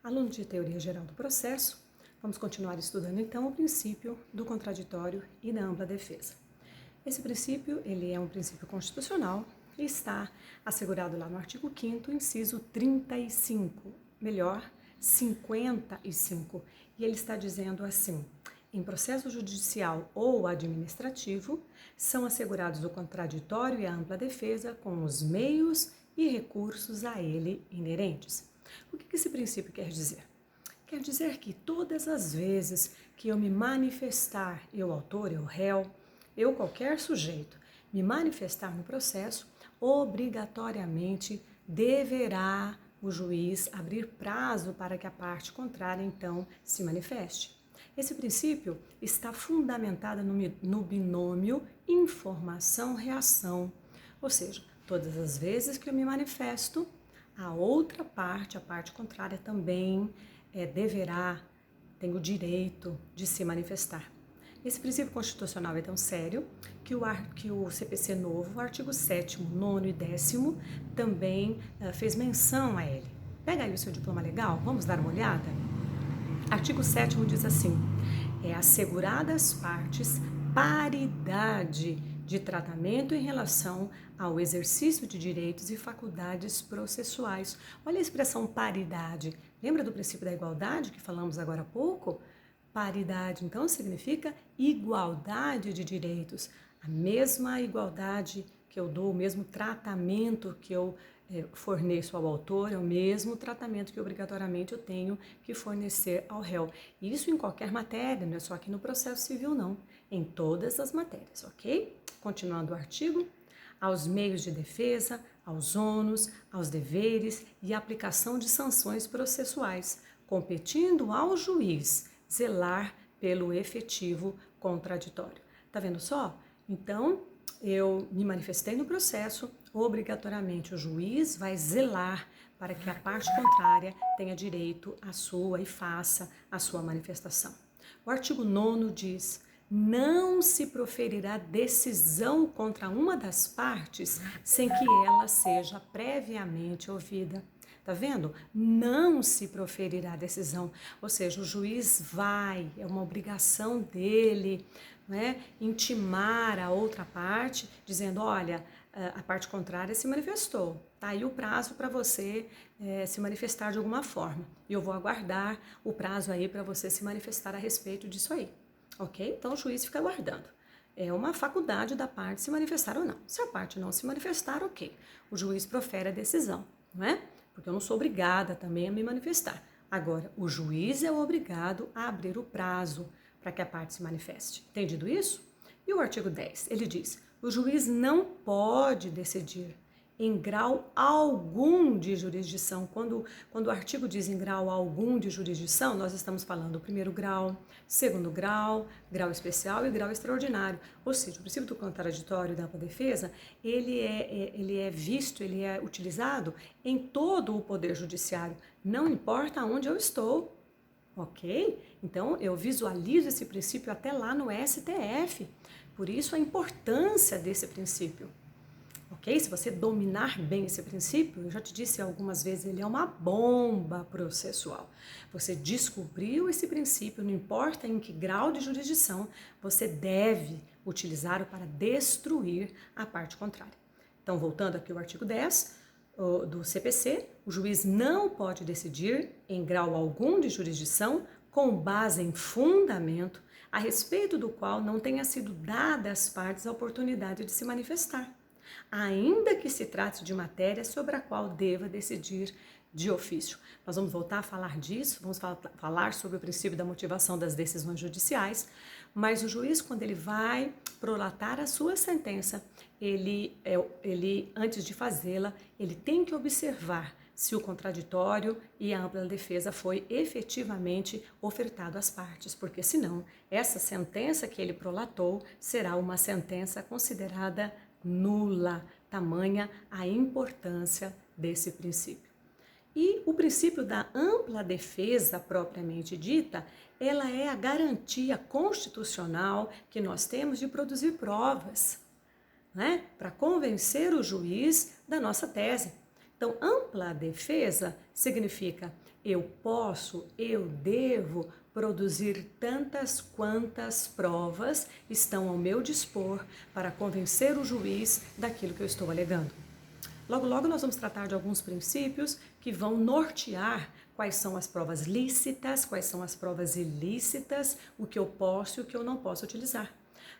Aluno de Teoria Geral do Processo, vamos continuar estudando então o princípio do contraditório e da ampla defesa. Esse princípio, ele é um princípio constitucional e está assegurado lá no artigo 5º, inciso 35, melhor, 55. E ele está dizendo assim: em processo judicial ou administrativo, são assegurados o contraditório e a ampla defesa com os meios e recursos a ele inerentes. O que esse princípio quer dizer? Quer dizer que todas as vezes que eu me manifestar, eu autor, eu réu, eu qualquer sujeito, me manifestar no processo, obrigatoriamente deverá o juiz abrir prazo para que a parte contrária, então, se manifeste. Esse princípio está fundamentado no binômio informação-reação, ou seja, todas as vezes que eu me manifesto, a outra parte, a parte contrária também tem o direito de se manifestar. Esse princípio constitucional é tão sério que o CPC novo, o artigo 7º, 9º e 10º, também fez menção a ele. Pega aí o seu diploma legal, vamos dar uma olhada? Artigo 7º diz assim: é assegurada às partes paridade de tratamento em relação ao exercício de direitos e faculdades processuais. Olha a expressão paridade. Lembra do princípio da igualdade que falamos agora há pouco? Paridade, então, significa igualdade de direitos. A mesma igualdade que eu dou, o mesmo tratamento que eu forneço ao autor, é o mesmo tratamento que obrigatoriamente eu tenho que fornecer ao réu. Isso em qualquer matéria, não é só aqui no processo civil, não. Em todas as matérias, ok? Continuando o artigo, aos meios de defesa, aos ônus, aos deveres e aplicação de sanções processuais, competindo ao juiz zelar pelo efetivo contraditório. Tá vendo só? Então, eu me manifestei no processo, obrigatoriamente o juiz vai zelar para que a parte contrária tenha direito à sua e faça a sua manifestação. O artigo 9º diz: não se proferirá decisão contra uma das partes sem que ela seja previamente ouvida. Tá vendo? Não se proferirá decisão, ou seja, o juiz é uma obrigação dele, né, intimar a outra parte, dizendo: olha, a parte contrária se manifestou, tá aí o prazo para você se manifestar de alguma forma, e eu vou aguardar o prazo aí para você se manifestar a respeito disso aí, ok? Então o juiz fica aguardando. É uma faculdade da parte se manifestar ou não. Se a parte não se manifestar, ok, o juiz profere a decisão, não é? Porque eu não sou obrigada também a me manifestar. Agora, o juiz é obrigado a abrir o prazo para que a parte se manifeste. Entendido isso? E o artigo 10, ele diz: o juiz não pode decidir em grau algum de jurisdição. Quando o artigo diz em grau algum de jurisdição, nós estamos falando do primeiro grau, segundo grau, grau especial e grau extraordinário. Ou seja, o princípio do contraditório e da ampla defesa, ele é utilizado em todo o poder judiciário, não importa onde eu estou. Ok? Então, eu visualizo esse princípio até lá no STF. Por isso, a importância desse princípio. Ok? Se você dominar bem esse princípio, eu já te disse algumas vezes, ele é uma bomba processual. Você descobriu esse princípio, não importa em que grau de jurisdição, você deve utilizá-lo para destruir a parte contrária. Então, voltando aqui ao artigo 10 do CPC, o juiz não pode decidir em grau algum de jurisdição com base em fundamento a respeito do qual não tenha sido dada às partes a oportunidade de se manifestar, ainda que se trate de matéria sobre a qual deva decidir de ofício. Nós vamos voltar a falar disso, vamos falar sobre o princípio da motivação das decisões judiciais, mas o juiz, quando ele vai prolatar a sua sentença, ele antes de fazê-la, ele tem que observar se o contraditório e a ampla defesa foi efetivamente ofertado às partes, porque senão essa sentença que ele prolatou será uma sentença considerada nula, tamanha a importância desse princípio. E o princípio da ampla defesa propriamente dita, ela é a garantia constitucional que nós temos de produzir provas, né, para convencer o juiz da nossa tese. Então, ampla defesa significa eu posso, eu devo produzir tantas quantas provas estão ao meu dispor para convencer o juiz daquilo que eu estou alegando. Logo, logo nós vamos tratar de alguns princípios que vão nortear quais são as provas lícitas, quais são as provas ilícitas, o que eu posso e o que eu não posso utilizar.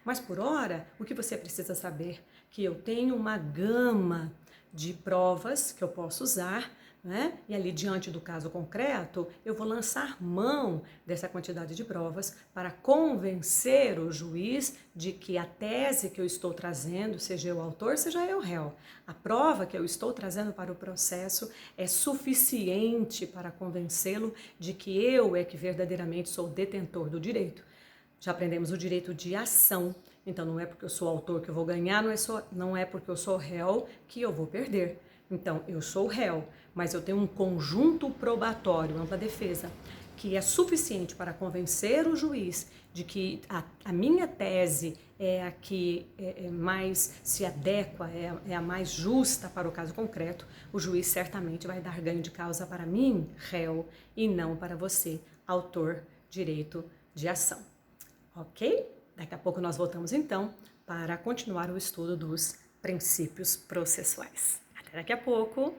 Mas por hora, o que você precisa saber? Que eu tenho uma gama de provas que eu posso usar, né? E ali diante do caso concreto, eu vou lançar mão dessa quantidade de provas para convencer o juiz de que a tese que eu estou trazendo, seja eu o autor, seja eu o réu, a prova que eu estou trazendo para o processo é suficiente para convencê-lo de que eu é que verdadeiramente sou detentor do direito. Já aprendemos o direito de ação, então não é porque eu sou autor que eu vou ganhar, não é porque eu sou réu que eu vou perder. Então, eu sou réu, mas eu tenho um conjunto probatório, ampla defesa, que é suficiente para convencer o juiz de que a minha tese é a que mais se adequa, é a mais justa para o caso concreto. O juiz certamente vai dar ganho de causa para mim, réu, e não para você, autor, direito de ação. Ok? Daqui a pouco nós voltamos então para continuar o estudo dos princípios processuais. Até daqui a pouco!